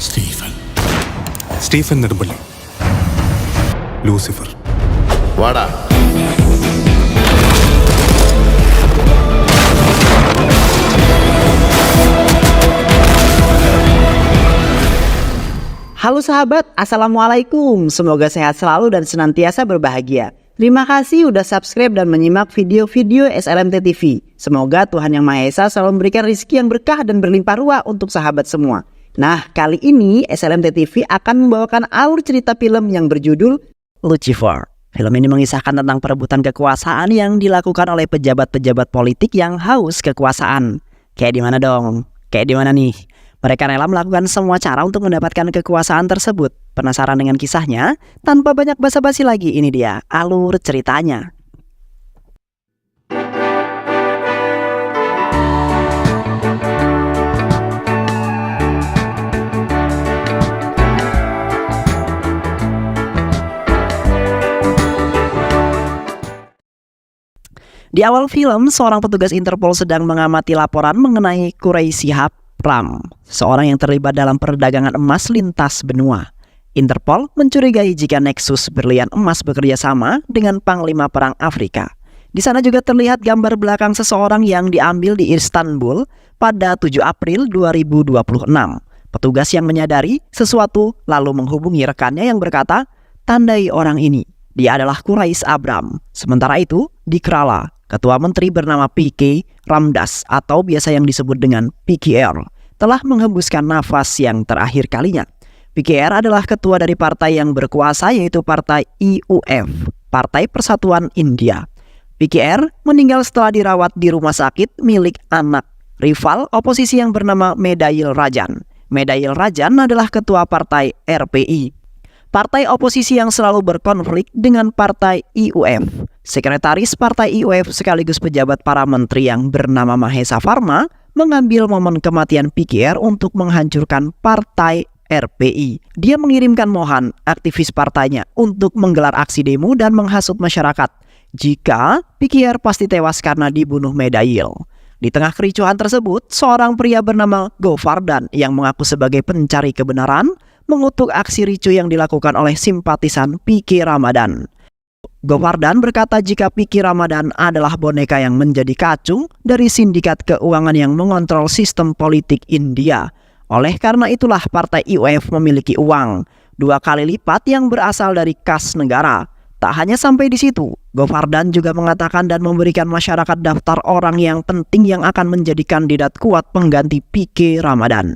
സ്റ്റീഫൻ നെടുമ്പള്ളി, ലൂസിഫർ. വാടാ. Halo sahabat, Assalamualaikum. Semoga sehat selalu dan senantiasa berbahagia. Terima kasih udah subscribe dan menyimak video-video SLMT TV. Semoga Tuhan Yang Maha Esa selalu memberikan rezeki yang berkah dan berlimpah ruah untuk sahabat semua. Nah, kali ini SLMT TV akan membawakan alur cerita film yang berjudul Lucifer. Film ini mengisahkan tentang perebutan kekuasaan yang dilakukan oleh pejabat-pejabat politik yang haus kekuasaan. Kayak di mana dong? Kayak di mana nih? Mereka rela melakukan semua cara untuk mendapatkan kekuasaan tersebut. Penasaran dengan kisahnya? Tanpa banyak basa-basi lagi, ini dia alur ceritanya. Di awal film, seorang petugas Interpol sedang mengamati laporan mengenai Quraisy Ram, seorang yang terlibat dalam perdagangan emas lintas benua. Interpol mencurigai jika Nexus berlian emas bekerja sama dengan Panglima Perang Afrika. Di sana juga terlihat gambar belakang seseorang yang diambil di Istanbul pada 7 April 2026. Petugas yang menyadari sesuatu lalu menghubungi rekannya yang berkata, "Tandai orang ini, dia adalah Quraisy Abram." Sementara itu, di Kerala, Ketua Menteri bernama P.K. Ramdas atau biasa yang disebut dengan PKR telah menghembuskan nafas yang terakhir kalinya. PKR adalah ketua dari partai yang berkuasa yaitu Partai IUF, Partai Persatuan India. PKR meninggal setelah dirawat di rumah sakit milik anak rival oposisi yang bernama Medail Rajan. Medail Rajan adalah ketua partai RPI, partai oposisi yang selalu berkonflik dengan partai IUF. Sekretaris partai IUF sekaligus pejabat para menteri yang bernama Mahesa Farma mengambil momen kematian PKR untuk menghancurkan partai RPI. Dia mengirimkan Mohan, aktivis partainya, untuk menggelar aksi demo dan menghasut masyarakat jika PKR pasti tewas karena dibunuh Medail. Di tengah kericuhan tersebut, seorang pria bernama Govardan yang mengaku sebagai pencari kebenaran mengutuk aksi ricu yang dilakukan oleh simpatisan PK Ramadan. Govardan berkata jika P.K. Ramadan adalah boneka yang menjadi kacung dari sindikat keuangan yang mengontrol sistem politik India. Oleh karena itulah partai IUF memiliki uang 2 kali lipat yang berasal dari kas negara. Tak hanya sampai di situ, Govardan juga mengatakan dan memberikan masyarakat daftar orang yang penting yang akan menjadi kandidat kuat pengganti P.K. Ramadan.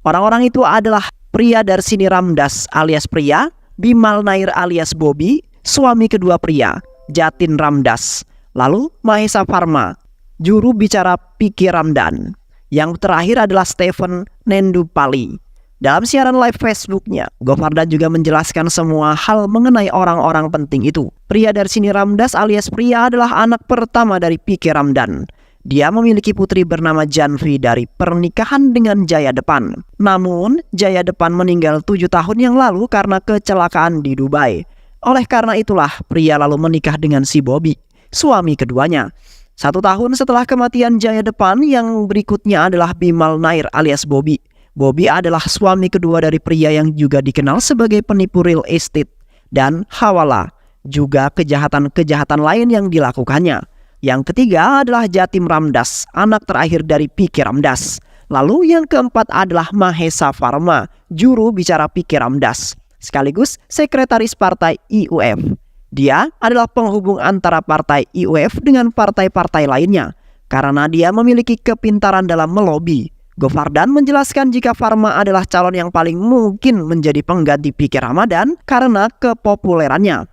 Orang-orang itu adalah pria Darsini Ramdas alias Pria, Bimal Nair alias Bobby, suami kedua pria, Jatin Ramdas, lalu Mahesa Farma, juru bicara P.K. Ramdan. Yang terakhir adalah Stephen Nendupali. Dalam siaran live Facebooknya, Govardan juga menjelaskan semua hal mengenai orang-orang penting itu. Pria Darsini Ramdas alias Pria adalah anak pertama dari P.K. Ramdan. Dia memiliki putri bernama Janvi dari pernikahan dengan Jaya Depan. Namun, Jaya Depan meninggal 7 tahun yang lalu karena kecelakaan di Dubai. Oleh karena itulah pria lalu menikah dengan si Bobby, suami keduanya. 1 tahun setelah kematian Jaya Depan, yang berikutnya adalah Bimal Nair alias Bobby. Bobby adalah suami kedua dari pria yang juga dikenal sebagai penipu real estate dan hawala, juga kejahatan-kejahatan lain yang dilakukannya. Yang ketiga adalah Jatim Ramdas, anak terakhir dari P.K. Ramdas. Lalu yang keempat adalah Mahesa Farma, juru bicara P.K. Ramdas, sekaligus sekretaris partai IUF. Dia adalah penghubung antara partai IUF dengan partai-partai lainnya karena dia memiliki kepintaran dalam melobi. Govardan menjelaskan jika Farma adalah calon yang paling mungkin menjadi pengganti P.K. Ramadan karena kepopulerannya.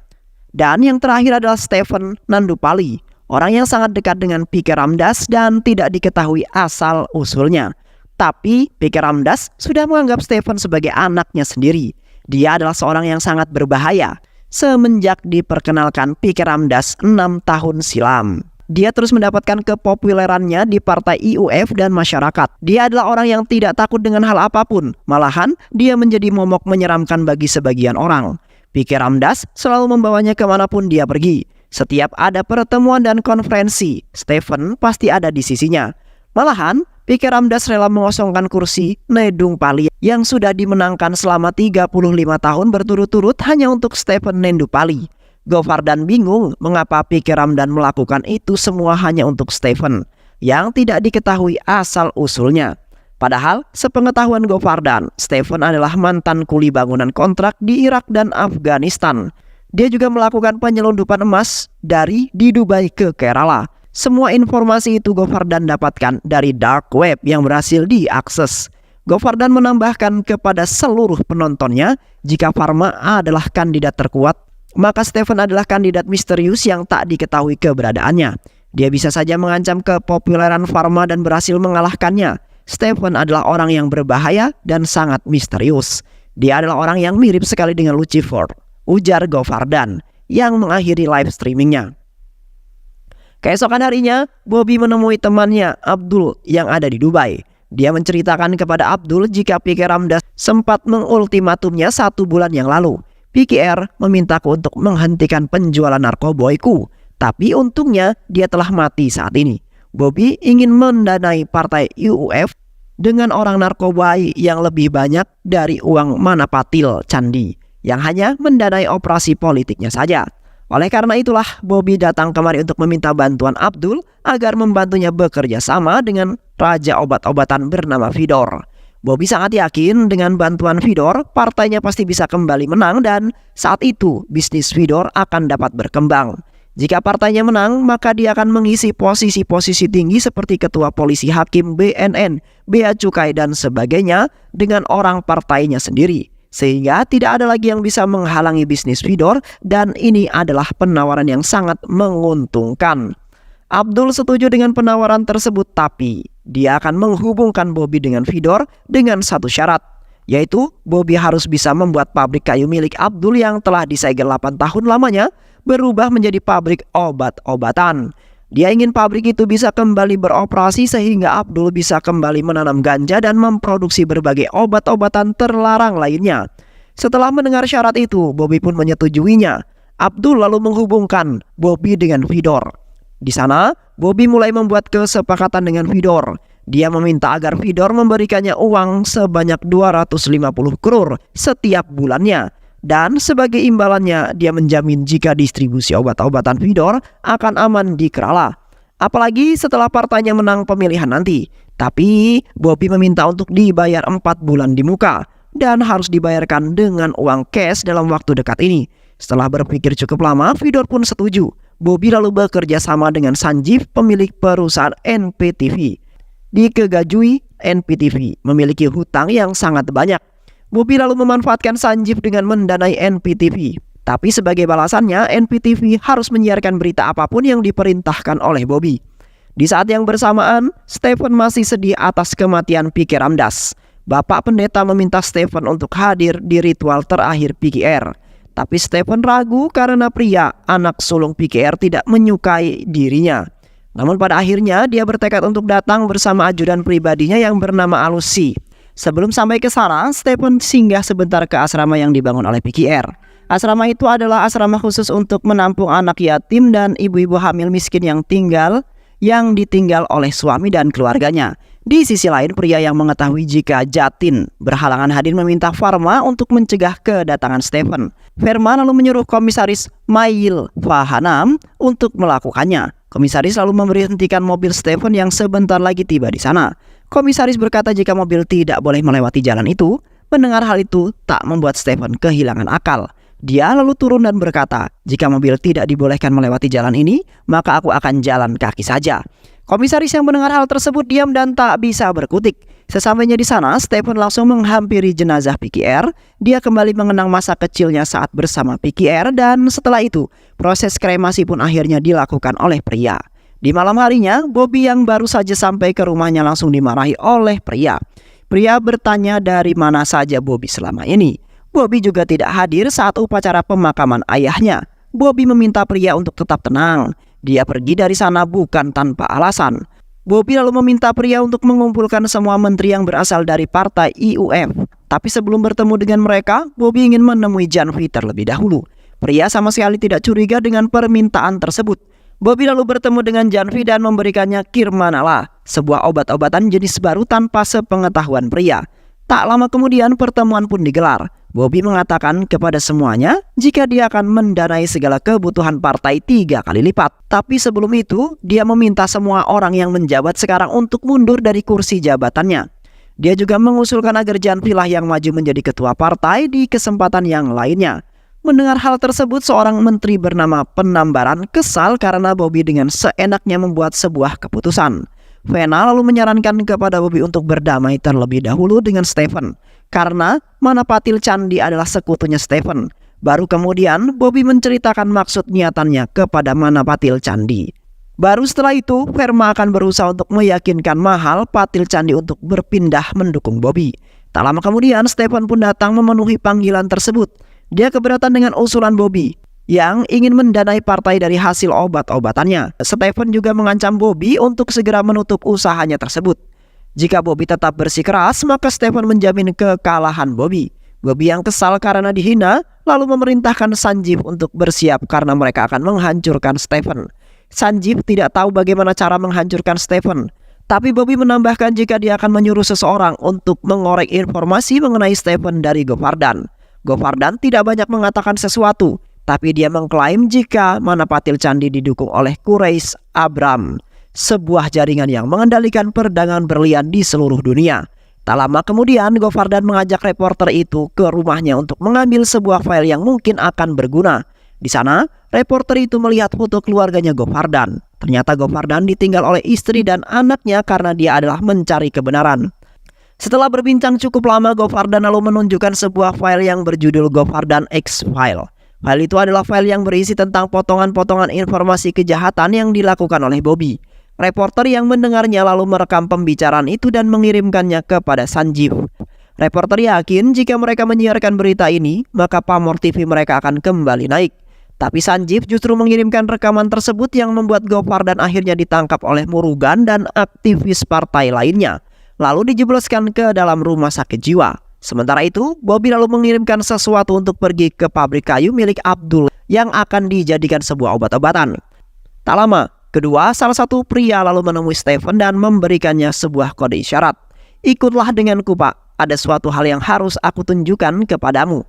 Dan yang terakhir adalah Stephen Nandupali, orang yang sangat dekat dengan P.K. Ramdas dan tidak diketahui asal-usulnya. Tapi P.K. Ramdas sudah menganggap Stephen sebagai anaknya sendiri. Dia adalah seorang yang sangat berbahaya semenjak diperkenalkan P.K. Ramdas 6 tahun silam. Dia terus mendapatkan kepopulerannya di partai IUF dan masyarakat. Dia adalah orang yang tidak takut dengan hal apapun. Malahan, dia menjadi momok menyeramkan bagi sebagian orang. P.K. Ramdas selalu membawanya kemanapun dia pergi. Setiap ada pertemuan dan konferensi, Stephen pasti ada di sisinya. Malahan, P.K. Ramdas rela mengosongkan kursi Nedung Pali yang sudah dimenangkan selama 35 tahun berturut-turut hanya untuk Stephen Nendupali. Govardan bingung mengapa P.K. Ramdan melakukan itu semua hanya untuk Stephen yang tidak diketahui asal-usulnya. Padahal, sepengetahuan Govardan, Stephen adalah mantan kuli bangunan kontrak di Irak dan Afghanistan. Dia juga melakukan penyelundupan emas di Dubai ke Kerala. Semua informasi itu Govardan dapatkan dari dark web yang berhasil diakses. Govardan menambahkan kepada seluruh penontonnya, jika Pharma adalah kandidat terkuat, maka Stephen adalah kandidat misterius yang tak diketahui keberadaannya. Dia bisa saja mengancam kepopuleran Pharma dan berhasil mengalahkannya. Stephen adalah orang yang berbahaya dan sangat misterius. Dia adalah orang yang mirip sekali dengan Lucifer, ujar Govardan yang mengakhiri live streamingnya. Keesokan harinya, Bobby menemui temannya Abdul yang ada di Dubai. Dia menceritakan kepada Abdul jika P.K. Ramdas sempat mengultimatumnya 1 bulan yang lalu. PKR memintaku untuk menghentikan penjualan narkoboiku, tapi untungnya dia telah mati saat ini. Bobby ingin mendanai partai UUF dengan orang narkobai yang lebih banyak dari uang Manapatil Candi yang hanya mendanai operasi politiknya saja. Oleh karena itulah Bobby datang kemari untuk meminta bantuan Abdul agar membantunya bekerja sama dengan raja obat-obatan bernama Vidor. Bobby sangat yakin dengan bantuan Vidor, partainya pasti bisa kembali menang dan saat itu bisnis Vidor akan dapat berkembang. Jika partainya menang, maka dia akan mengisi posisi-posisi tinggi seperti ketua polisi, hakim, BNN, bea cukai dan sebagainya dengan orang partainya sendiri. Sehingga tidak ada lagi yang bisa menghalangi bisnis Vidor dan ini adalah penawaran yang sangat menguntungkan. Abdul setuju dengan penawaran tersebut, tapi dia akan menghubungkan Bobby dengan Vidor dengan satu syarat, yaitu Bobby harus bisa membuat pabrik kayu milik Abdul yang telah disegel 8 tahun lamanya berubah menjadi pabrik obat-obatan. Dia ingin pabrik itu bisa kembali beroperasi sehingga Abdul bisa kembali menanam ganja dan memproduksi berbagai obat-obatan terlarang lainnya. Setelah mendengar syarat itu, Bobby pun menyetujuinya. Abdul lalu menghubungkan Bobby dengan Vidor. Di sana, Bobby mulai membuat kesepakatan dengan Vidor. Dia meminta agar Vidor memberikannya uang sebanyak 250 crore setiap bulannya. Dan sebagai imbalannya, dia menjamin jika distribusi obat-obatan Vidor akan aman di Kerala. Apalagi setelah partainya menang pemilihan nanti. Tapi Bobby meminta untuk dibayar 4 bulan di muka dan harus dibayarkan dengan uang cash dalam waktu dekat ini. Setelah berpikir cukup lama, Vidor pun setuju. Bobby lalu bekerja sama dengan Sanjeev, pemilik perusahaan NPTV. Dikegajui, NPTV memiliki hutang yang sangat banyak. Bobby lalu memanfaatkan Sanjeev dengan mendanai NPTV. Tapi sebagai balasannya, NPTV harus menyiarkan berita apapun yang diperintahkan oleh Bobby. Di saat yang bersamaan, Stephen masih sedih atas kematian P.K. Ramdas. Bapak pendeta meminta Stephen untuk hadir di ritual terakhir PKR. Tapi Stephen ragu karena pria, anak sulung PKR, tidak menyukai dirinya. Namun pada akhirnya dia bertekad untuk datang bersama ajudan pribadinya yang bernama Alusi. Sebelum sampai ke sana, Stephen singgah sebentar ke asrama yang dibangun oleh PKR. Asrama itu adalah asrama khusus untuk menampung anak yatim dan ibu-ibu hamil miskin yang ditinggal oleh suami dan keluarganya. Di sisi lain, pria yang mengetahui jika Jatin berhalangan hadir meminta Pharma untuk mencegah kedatangan Stephen. Pharma lalu menyuruh komisaris Mayil Fahanam untuk melakukannya. Komisaris lalu memberhentikan mobil Stephen yang sebentar lagi tiba di sana. Komisaris berkata jika mobil tidak boleh melewati jalan itu. Mendengar hal itu tak membuat Stephen kehilangan akal. Dia lalu turun dan berkata, jika mobil tidak dibolehkan melewati jalan ini, maka aku akan jalan kaki saja. Komisaris yang mendengar hal tersebut diam dan tak bisa berkutik. Sesampainya di sana, Stephen langsung menghampiri jenazah PKR. Dia kembali mengenang masa kecilnya saat bersama PKR dan setelah itu, proses kremasi pun akhirnya dilakukan oleh pria. Di malam harinya, Bobby yang baru saja sampai ke rumahnya langsung dimarahi oleh pria. Pria bertanya dari mana saja Bobby selama ini. Bobby juga tidak hadir saat upacara pemakaman ayahnya. Bobby meminta pria untuk tetap tenang. Dia pergi dari sana bukan tanpa alasan. Bobby lalu meminta pria untuk mengumpulkan semua menteri yang berasal dari partai IUF. Tapi sebelum bertemu dengan mereka, Bobby ingin menemui Janvi terlebih dahulu. Pria sama sekali tidak curiga dengan permintaan tersebut. Bobby lalu bertemu dengan Janvi dan memberikannya Kirmanala, sebuah obat-obatan jenis baru tanpa sepengetahuan pria. Tak lama kemudian pertemuan pun digelar. Bobby mengatakan kepada semuanya jika dia akan mendanai segala kebutuhan partai 3 kali lipat. Tapi sebelum itu, dia meminta semua orang yang menjabat sekarang untuk mundur dari kursi jabatannya. Dia juga mengusulkan agar Janvi lah yang maju menjadi ketua partai di kesempatan yang lainnya. Mendengar hal tersebut, seorang menteri bernama Penambaran kesal karena Bobby dengan seenaknya membuat sebuah keputusan. Vena lalu menyarankan kepada Bobby untuk berdamai terlebih dahulu dengan Stephen, karena Manapatil Candi adalah sekutunya Stephen. Baru kemudian Bobby menceritakan maksud niatannya kepada Manapatil Candi. Baru setelah itu, Verma akan berusaha untuk meyakinkan Mahal Patil Candi untuk berpindah mendukung Bobby. Tak lama kemudian, Stephen pun datang memenuhi panggilan tersebut. Dia keberatan dengan usulan Bobby yang ingin mendanai partai dari hasil obat-obatannya. Stephen juga mengancam Bobby untuk segera menutup usahanya tersebut. Jika Bobby tetap bersikeras, maka Stephen menjamin kekalahan Bobby. Bobby yang kesal karena dihina, lalu memerintahkan Sanjeev untuk bersiap karena mereka akan menghancurkan Stephen. Sanjeev tidak tahu bagaimana cara menghancurkan Stephen. Tapi Bobby menambahkan jika dia akan menyuruh seseorang untuk mengorek informasi mengenai Stephen dari Govardhan. Govardhan tidak banyak mengatakan sesuatu, tapi dia mengklaim jika Manapatil Candi didukung oleh Quraish Abram, sebuah jaringan yang mengendalikan perdagangan berlian di seluruh dunia. Tak lama kemudian, Govardhan mengajak reporter itu ke rumahnya untuk mengambil sebuah file yang mungkin akan berguna. Di sana, reporter itu melihat foto keluarganya Govardhan. Ternyata Govardhan ditinggal oleh istri dan anaknya karena dia adalah mencari kebenaran. Setelah berbincang cukup lama, Govardhan lalu menunjukkan sebuah file yang berjudul Govardhan X-File. File itu adalah file yang berisi tentang potongan-potongan informasi kejahatan yang dilakukan oleh Bobby. Reporter yang mendengarnya lalu merekam pembicaraan itu dan mengirimkannya kepada Sanjeev. Reporter yakin jika mereka menyiarkan berita ini, maka pamor TV mereka akan kembali naik. Tapi Sanjeev justru mengirimkan rekaman tersebut yang membuat Govardhan akhirnya ditangkap oleh Murugan dan aktivis partai lainnya, lalu dijebloskan ke dalam rumah sakit jiwa. Sementara itu, Bobby lalu mengirimkan sesuatu untuk pergi ke pabrik kayu milik Abdul yang akan dijadikan sebuah obat-obatan. Tak lama, salah satu pria lalu menemui Stephen dan memberikannya sebuah kode isyarat. Ikutlah denganku, Pak. Ada suatu hal yang harus aku tunjukkan kepadamu.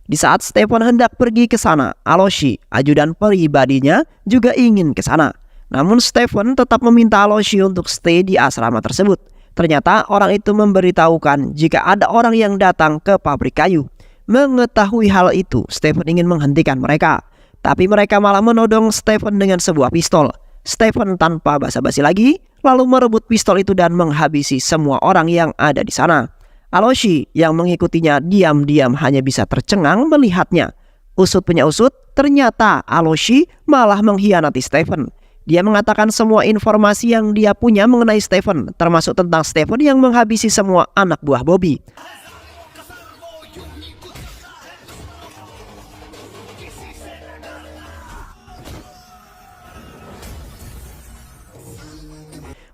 Di saat Stephen hendak pergi ke sana, Aloshi, ajudan pribadinya, juga ingin ke sana. Namun Stephen tetap meminta Aloshi untuk stay di asrama tersebut. Ternyata orang itu memberitahukan jika ada orang yang datang ke pabrik kayu. Mengetahui hal itu, Stephen ingin menghentikan mereka. Tapi mereka malah menodong Stephen dengan sebuah pistol. Stephen tanpa basa-basi lagi, lalu merebut pistol itu dan menghabisi semua orang yang ada di sana. Aloshi yang mengikutinya diam-diam hanya bisa tercengang melihatnya. Usut punya usut, ternyata Aloshi malah mengkhianati Stephen. Dia mengatakan semua informasi yang dia punya mengenai Stephen, termasuk tentang Stephen yang menghabisi semua anak buah Bobby.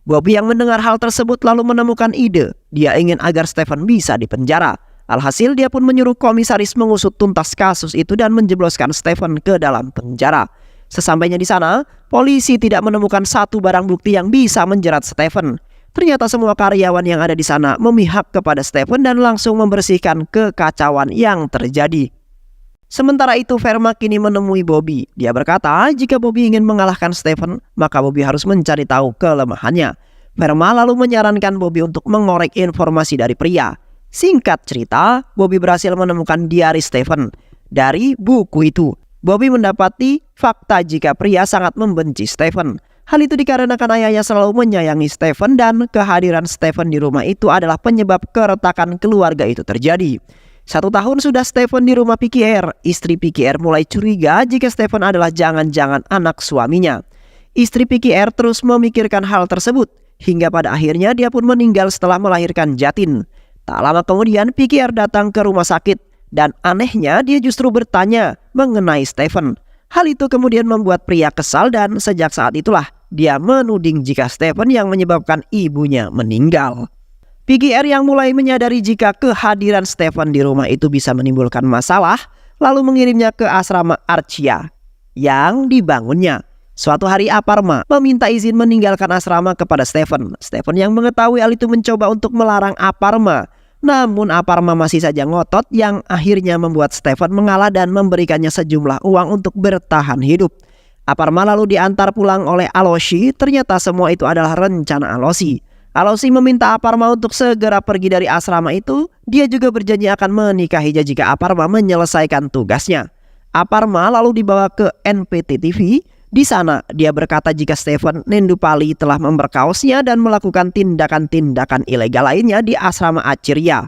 Bobby yang mendengar hal tersebut lalu menemukan ide. Dia ingin agar Stephen bisa dipenjara. Alhasil dia pun menyuruh komisaris mengusut tuntas kasus itu dan menjebloskan Stephen ke dalam penjara. Sesampainya di sana, polisi tidak menemukan satu barang bukti yang bisa menjerat Stephen. Ternyata semua karyawan yang ada di sana memihak kepada Stephen dan langsung membersihkan kekacauan yang terjadi. Sementara itu, Verma kini menemui Bobby. Dia berkata, jika Bobby ingin mengalahkan Stephen, maka Bobby harus mencari tahu kelemahannya. Verma lalu menyarankan Bobby untuk mengorek informasi dari pria. Singkat cerita, Bobby berhasil menemukan diari Stephen. Dari buku itu, Bobby mendapati fakta jika pria sangat membenci Stephen. Hal itu dikarenakan ayahnya selalu menyayangi Stephen dan kehadiran Stephen di rumah itu adalah penyebab keretakan keluarga itu terjadi. 1 tahun sudah Stephen di rumah PKR. Istri PKR mulai curiga jika Stephen adalah jangan-jangan anak suaminya. Istri PKR terus memikirkan hal tersebut, hingga pada akhirnya dia pun meninggal setelah melahirkan Jatin. Tak lama kemudian PKR datang ke rumah sakit, dan anehnya dia justru bertanya mengenai Stephen. Hal itu kemudian membuat pria kesal dan sejak saat itulah dia menuding jika Stephen yang menyebabkan ibunya meninggal. PKR yang mulai menyadari jika kehadiran Stephen di rumah itu bisa menimbulkan masalah, lalu mengirimnya ke asrama Archia yang dibangunnya. Suatu hari Aparma meminta izin meninggalkan asrama kepada Stephen. Stephen yang mengetahui hal itu mencoba untuk melarang Aparma. Namun Aparma masih saja ngotot yang akhirnya membuat Stephen mengalah dan memberikannya sejumlah uang untuk bertahan hidup. Aparma lalu diantar pulang oleh Aloshi. Ternyata semua itu adalah rencana Aloshi. Aloshi meminta Aparma untuk segera pergi dari asrama itu. Dia juga berjanji akan menikahinya jika Aparma menyelesaikan tugasnya. Aparma lalu dibawa ke NPT TV. Di sana dia berkata jika Stephen Nendupali telah memberkausnya dan melakukan tindakan-tindakan ilegal lainnya di asrama Acirya.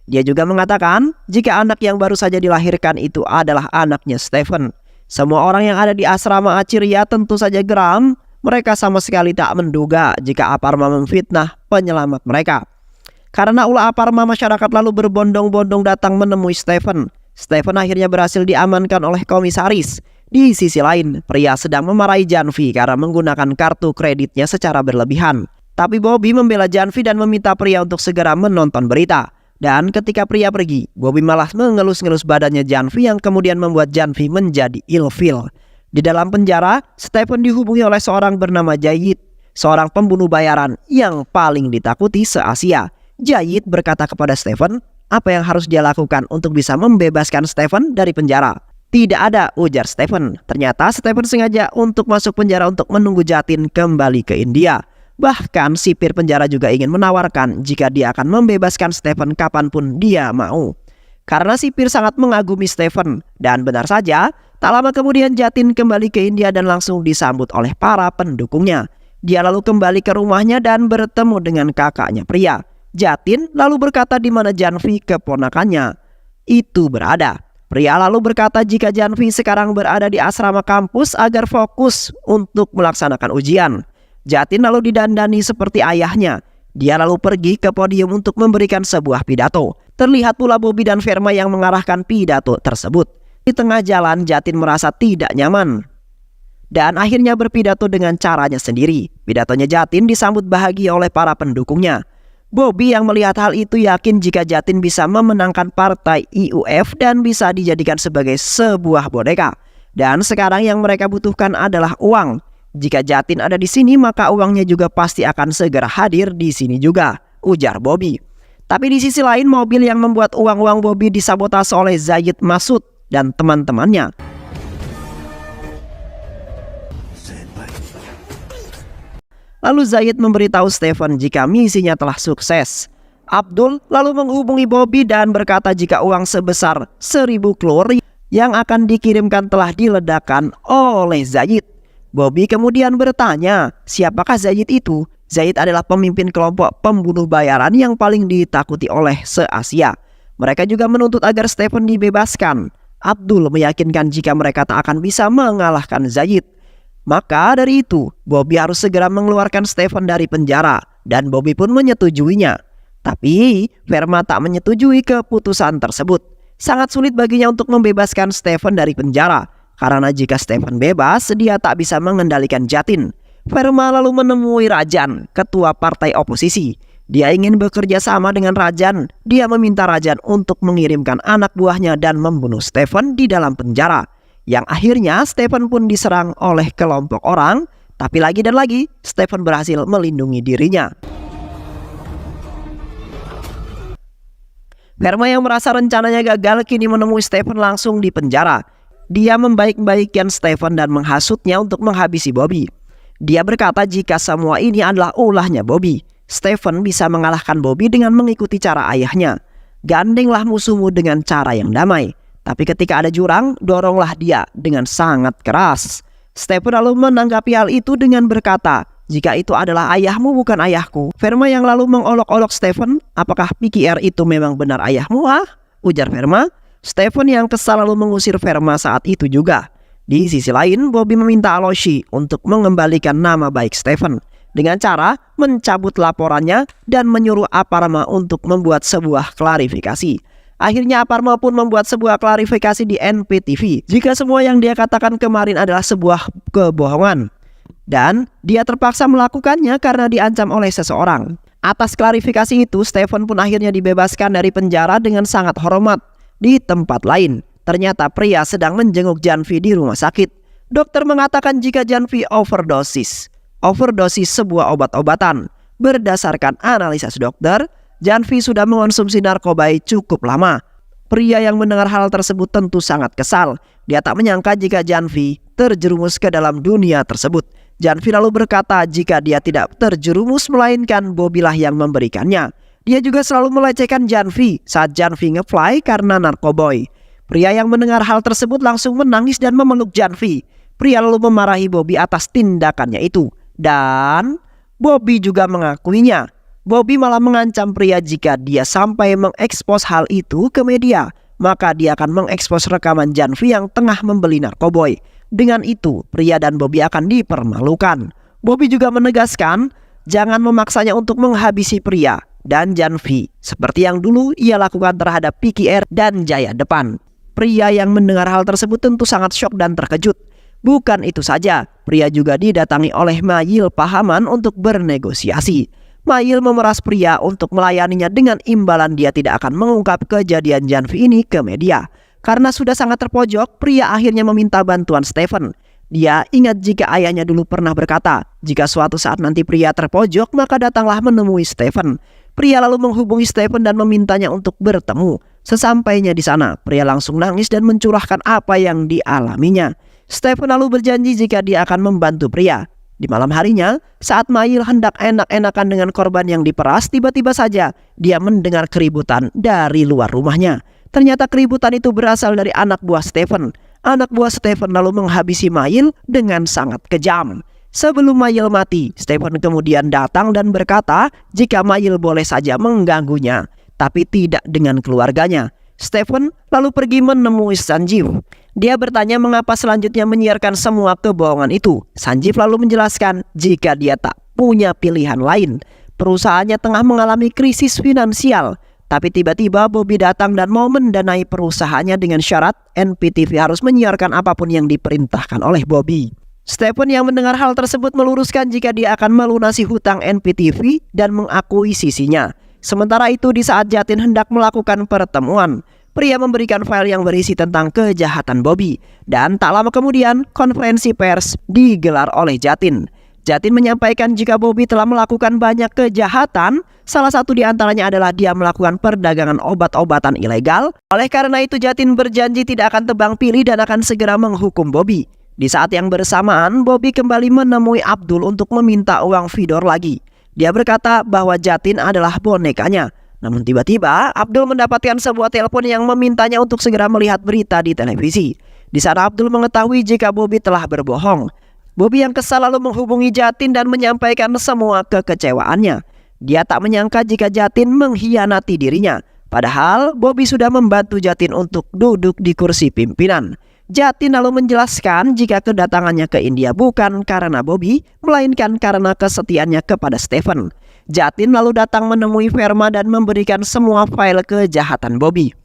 Dia juga mengatakan jika anak yang baru saja dilahirkan itu adalah anaknya Stephen. Semua orang yang ada di asrama Acirya tentu saja geram. Mereka sama sekali tak menduga jika Aparma memfitnah penyelamat mereka. Karena ulah Aparma, masyarakat lalu berbondong-bondong datang menemui Stephen. Stephen akhirnya berhasil diamankan oleh komisaris. Di sisi lain, pria sedang memarahi Janvi karena menggunakan kartu kreditnya secara berlebihan. Tapi Bobby membela Janvi dan meminta pria untuk segera menonton berita. Dan ketika pria pergi, Bobby malah mengelus-ngelus badannya Janvi yang kemudian membuat Janvi menjadi ilfil. Di dalam penjara, Stephen dihubungi oleh seorang bernama Jayid, seorang pembunuh bayaran yang paling ditakuti se-Asia. Jayid berkata kepada Stephen apa yang harus dia lakukan untuk bisa membebaskan Stephen dari penjara. Tidak ada, ujar Stephen. Ternyata Stephen sengaja untuk masuk penjara untuk menunggu Jatin kembali ke India. Bahkan sipir penjara juga ingin menawarkan jika dia akan membebaskan Stephen kapanpun dia mau. Karena sipir sangat mengagumi Stephen. Dan benar saja, tak lama kemudian Jatin kembali ke India dan langsung disambut oleh para pendukungnya. Dia lalu kembali ke rumahnya dan bertemu dengan kakaknya pria. Jatin lalu berkata di mana Janvi keponakannya itu berada. Pria lalu berkata jika Janvi sekarang berada di asrama kampus agar fokus untuk melaksanakan ujian. Jatin lalu didandani seperti ayahnya. Dia lalu pergi ke podium untuk memberikan sebuah pidato. Terlihat pula Bobby dan Verma yang mengarahkan pidato tersebut. Di tengah jalan Jatin merasa tidak nyaman dan akhirnya berpidato dengan caranya sendiri. Pidatonya Jatin disambut bahagia oleh para pendukungnya. Bobby yang melihat hal itu yakin jika Jatin bisa memenangkan partai IUF dan bisa dijadikan sebagai sebuah boneka. Dan sekarang yang mereka butuhkan adalah uang. Jika Jatin ada di sini maka uangnya juga pasti akan segera hadir di sini juga, ujar Bobby. Tapi di sisi lain mobil yang membuat uang-uang Bobby disabotase oleh Zayid Masud dan teman-temannya. Lalu Zayid memberitahu Stephen jika misinya telah sukses. Abdul lalu menghubungi Bobby dan berkata jika uang sebesar 1000 klur yang akan dikirimkan telah diledakkan oleh Zayid. Bobby kemudian bertanya, siapakah Zayid itu? Zayid adalah pemimpin kelompok pembunuh bayaran yang paling ditakuti oleh se-Asia. Mereka juga menuntut agar Stephen dibebaskan. Abdul meyakinkan jika mereka tak akan bisa mengalahkan Zayid. Maka dari itu, Bobby harus segera mengeluarkan Stephen dari penjara dan Bobby pun menyetujuinya. Tapi Verma tak menyetujui keputusan tersebut. Sangat sulit baginya untuk membebaskan Stephen dari penjara karena jika Stephen bebas, dia tak bisa mengendalikan Jatin. Verma lalu menemui Rajan, ketua partai oposisi. Dia ingin bekerja sama dengan Rajan. Dia meminta Rajan untuk mengirimkan anak buahnya dan membunuh Stephen di dalam penjara. Yang akhirnya Stephen pun diserang oleh kelompok orang. Tapi lagi dan lagi Stephen berhasil melindungi dirinya. Verma yang merasa rencananya gagal kini menemui Stephen langsung di penjara. Dia membaik-baikkan Stephen dan menghasutnya untuk menghabisi Bobby. Dia berkata jika semua ini adalah ulahnya Bobby. Stephen bisa mengalahkan Bobby dengan mengikuti cara ayahnya. Gandenglah musuhmu dengan cara yang damai. Tapi ketika ada jurang, doronglah dia dengan sangat keras. Stephen lalu menanggapi hal itu dengan berkata, jika itu adalah ayahmu bukan ayahku. Verma yang lalu mengolok-olok Stephen, apakah PKR itu memang benar ayahmu? Ujar Verma. Stephen yang kesal lalu mengusir Verma saat itu juga. Di sisi lain, Bobby meminta Aloshi untuk mengembalikan nama baik Stephen dengan cara mencabut laporannya dan menyuruh Aparma untuk membuat sebuah klarifikasi. Akhirnya Aparma pun membuat sebuah klarifikasi di NPTV jika semua yang dia katakan kemarin adalah sebuah kebohongan. Dan dia terpaksa melakukannya karena diancam oleh seseorang. Atas klarifikasi itu, Stephen pun akhirnya dibebaskan dari penjara dengan sangat hormat. Di tempat lain, ternyata pria sedang menjenguk Janvi di rumah sakit. Dokter mengatakan jika Janvi overdosis sebuah obat-obatan. Berdasarkan analisis dokter, Janvi sudah mengonsumsi narkoba cukup lama. Pria yang mendengar hal tersebut tentu sangat kesal. Dia tak menyangka jika Janvi terjerumus ke dalam dunia tersebut. Janvi lalu berkata jika dia tidak terjerumus melainkan Bobby lah yang memberikannya. Dia juga selalu melecehkan Janvi saat Janvi nge-fly karena narkoboy. Pria yang mendengar hal tersebut langsung menangis dan memeluk Janvi. Pria lalu memarahi Bobby atas tindakannya itu. Dan Bobby juga mengakuinya. Bobby malah mengancam pria jika dia sampai mengekspos hal itu ke media, maka dia akan mengekspos rekaman Janvi yang tengah membeli narkoboy. Dengan itu, pria dan Bobby akan dipermalukan. Bobby juga menegaskan, jangan memaksanya untuk menghabisi pria dan Janvi, seperti yang dulu ia lakukan terhadap PKR dan Jaya Depan. Pria yang mendengar hal tersebut tentu sangat syok dan terkejut. Bukan itu saja, pria juga didatangi oleh Mayil Pahaman untuk bernegosiasi. Mayil memeras pria untuk melayaninya dengan imbalan dia tidak akan mengungkap kejadian Janvi ini ke media. Karena sudah sangat terpojok, pria akhirnya meminta bantuan Stephen. Dia ingat jika ayahnya dulu pernah berkata, jika suatu saat nanti pria terpojok, maka datanglah menemui Stephen. Pria lalu menghubungi Stephen dan memintanya untuk bertemu. Sesampainya di sana, pria langsung nangis dan mencurahkan apa yang dialaminya. Stephen lalu berjanji jika dia akan membantu pria. Di malam harinya, saat Mayil hendak enak-enakan dengan korban yang diperas, tiba-tiba saja dia mendengar keributan dari luar rumahnya. Ternyata keributan itu berasal dari anak buah Stephen. Anak buah Stephen lalu menghabisi Mayil dengan sangat kejam. Sebelum Mayil mati, Stephen kemudian datang dan berkata jika Mayil boleh saja mengganggunya, tapi tidak dengan keluarganya. Stephen lalu pergi menemui Sanjeev. Dia bertanya mengapa selanjutnya menyiarkan semua kebohongan itu. Sanjeev lalu menjelaskan jika dia tak punya pilihan lain. Perusahaannya tengah mengalami krisis finansial. Tapi tiba-tiba Bobby datang dan mau mendanai perusahaannya dengan syarat NPTV harus menyiarkan apapun yang diperintahkan oleh Bobby. Stephen yang mendengar hal tersebut meluruskan jika dia akan melunasi hutang NPTV dan mengakuisisinya. Sementara itu di saat Jatin hendak melakukan pertemuan, pria memberikan file yang berisi tentang kejahatan Bobby. Dan tak lama kemudian konferensi pers digelar oleh Jatin. Jatin menyampaikan jika Bobby telah melakukan banyak kejahatan. Salah satu di antaranya adalah dia melakukan perdagangan obat-obatan ilegal. Oleh karena itu Jatin berjanji tidak akan tebang pilih dan akan segera menghukum Bobby. Di saat yang bersamaan Bobby kembali menemui Abdul untuk meminta uang Vidor lagi. Dia berkata bahwa Jatin adalah bonekanya. Namun tiba-tiba Abdul mendapatkan sebuah telepon yang memintanya untuk segera melihat berita di televisi. Di sana Abdul mengetahui jika Bobby telah berbohong. Bobby yang kesal lalu menghubungi Jatin dan menyampaikan semua kekecewaannya. Dia tak menyangka jika Jatin mengkhianati dirinya. Padahal Bobby sudah membantu Jatin untuk duduk di kursi pimpinan. Jatin lalu menjelaskan jika kedatangannya ke India bukan karena Bobby, melainkan karena kesetiaannya kepada Stephen. Jatin lalu datang menemui Verma dan memberikan semua file kejahatan Bobby.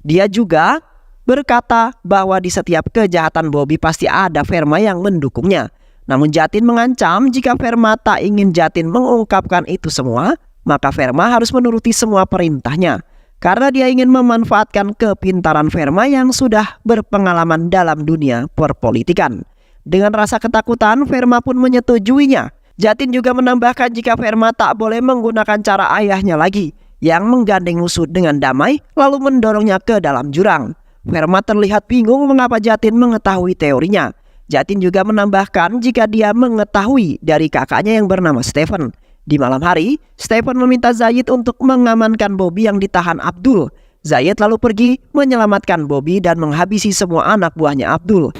Dia juga berkata bahwa di setiap kejahatan Bobby pasti ada Verma yang mendukungnya. Namun Jatin mengancam jika Verma tak ingin Jatin mengungkapkan itu semua, maka Verma harus menuruti semua perintahnya. Karena dia ingin memanfaatkan kepintaran Verma yang sudah berpengalaman dalam dunia perpolitikan. Dengan rasa ketakutan, Verma pun menyetujuinya. Jatin juga menambahkan jika Verma tak boleh menggunakan cara ayahnya lagi, yang menggandeng musuh dengan damai lalu mendorongnya ke dalam jurang. Verma terlihat bingung mengapa Jatin mengetahui teorinya. Jatin juga menambahkan jika dia mengetahui dari kakaknya yang bernama Stephen. Di malam hari, Stephen meminta Zayid untuk mengamankan Bobby yang ditahan Abdul. Zayid lalu pergi menyelamatkan Bobby dan menghabisi semua anak buahnya Abdul.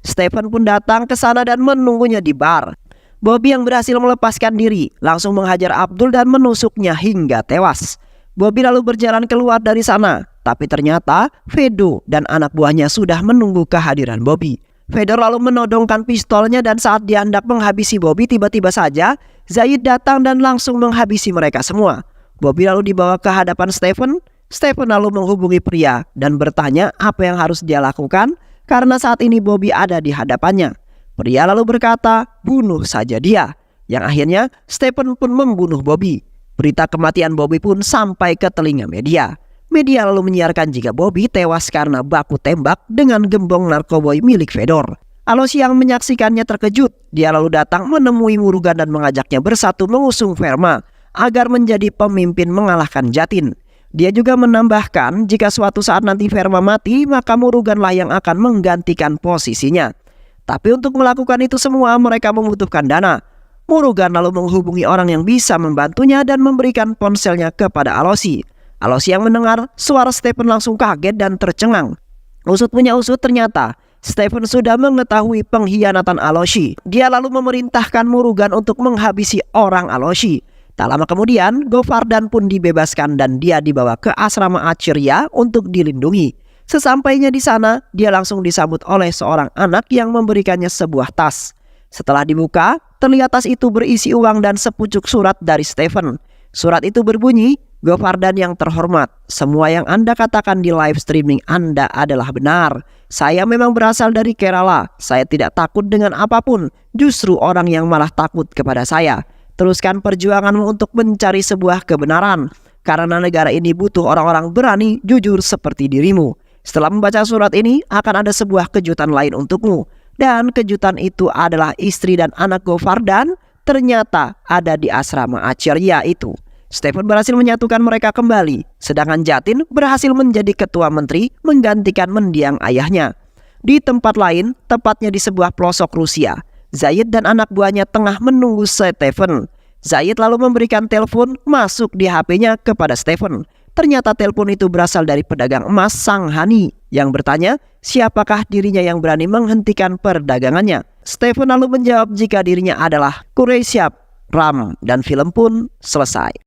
Stephen pun datang ke sana dan menunggunya di bar. Bobby yang berhasil melepaskan diri langsung menghajar Abdul dan menusuknya hingga tewas. Bobby lalu berjalan keluar dari sana, tapi ternyata Vedo dan anak buahnya sudah menunggu kehadiran Bobby. Fedor lalu menodongkan pistolnya dan saat dia hendak menghabisi Bobby, tiba-tiba saja Zayid datang dan langsung menghabisi mereka semua. Bobby lalu dibawa ke hadapan Stephen. Stephen lalu menghubungi pria dan bertanya apa yang harus dia lakukan karena saat ini Bobby ada di hadapannya. Pria lalu berkata, bunuh saja dia. Yang akhirnya Stephen pun membunuh Bobby. Berita kematian Bobby pun sampai ke telinga media. Media lalu menyiarkan jika Bobby tewas karena baku tembak dengan gembong narkoboy milik Fedor. Aloshi yang menyaksikannya terkejut. Dia lalu datang menemui Murugan dan mengajaknya bersatu mengusung Verma agar menjadi pemimpin mengalahkan Jatin. Dia juga menambahkan jika suatu saat nanti Verma mati, maka Muruganlah yang akan menggantikan posisinya. Tapi untuk melakukan itu semua mereka membutuhkan dana. Murugan lalu menghubungi orang yang bisa membantunya dan memberikan ponselnya kepada Aloshi. Aloshi yang mendengar suara Stephen langsung kaget dan tercengang. Usut punya usut, ternyata Stephen sudah mengetahui pengkhianatan Aloshi. Dia lalu memerintahkan Murugan untuk menghabisi orang Aloshi. Tak lama kemudian, Govardan pun dibebaskan dan dia dibawa ke asrama Acharya untuk dilindungi. Sesampainya di sana, dia langsung disambut oleh seorang anak yang memberikannya sebuah tas. Setelah dibuka, terlihat tas itu berisi uang dan sepucuk surat dari Stephen. Surat itu berbunyi, "Govardan yang terhormat, semua yang Anda katakan di live streaming Anda adalah benar. Saya memang berasal dari Kerala. Saya tidak takut dengan apapun. Justru orang yang malah takut kepada saya. Teruskan perjuanganmu untuk mencari sebuah kebenaran. Karena negara ini butuh orang-orang berani, jujur seperti dirimu. Setelah membaca surat ini, akan ada sebuah kejutan lain untukmu. Dan kejutan itu adalah istri dan anak Govardan ternyata ada di asrama Acharya itu." Stephen berhasil menyatukan mereka kembali, sedangkan Jatin berhasil menjadi ketua menteri menggantikan mendiang ayahnya. Di tempat lain, tepatnya di sebuah pelosok Rusia, Zayed dan anak buahnya tengah menunggu Stephen. Zayed lalu memberikan telepon masuk di HP-nya kepada Stephen. Ternyata telepon itu berasal dari pedagang emas Sang Hani yang bertanya siapakah dirinya yang berani menghentikan perdagangannya. Stephen lalu menjawab jika dirinya adalah Quraish Ram dan film pun selesai.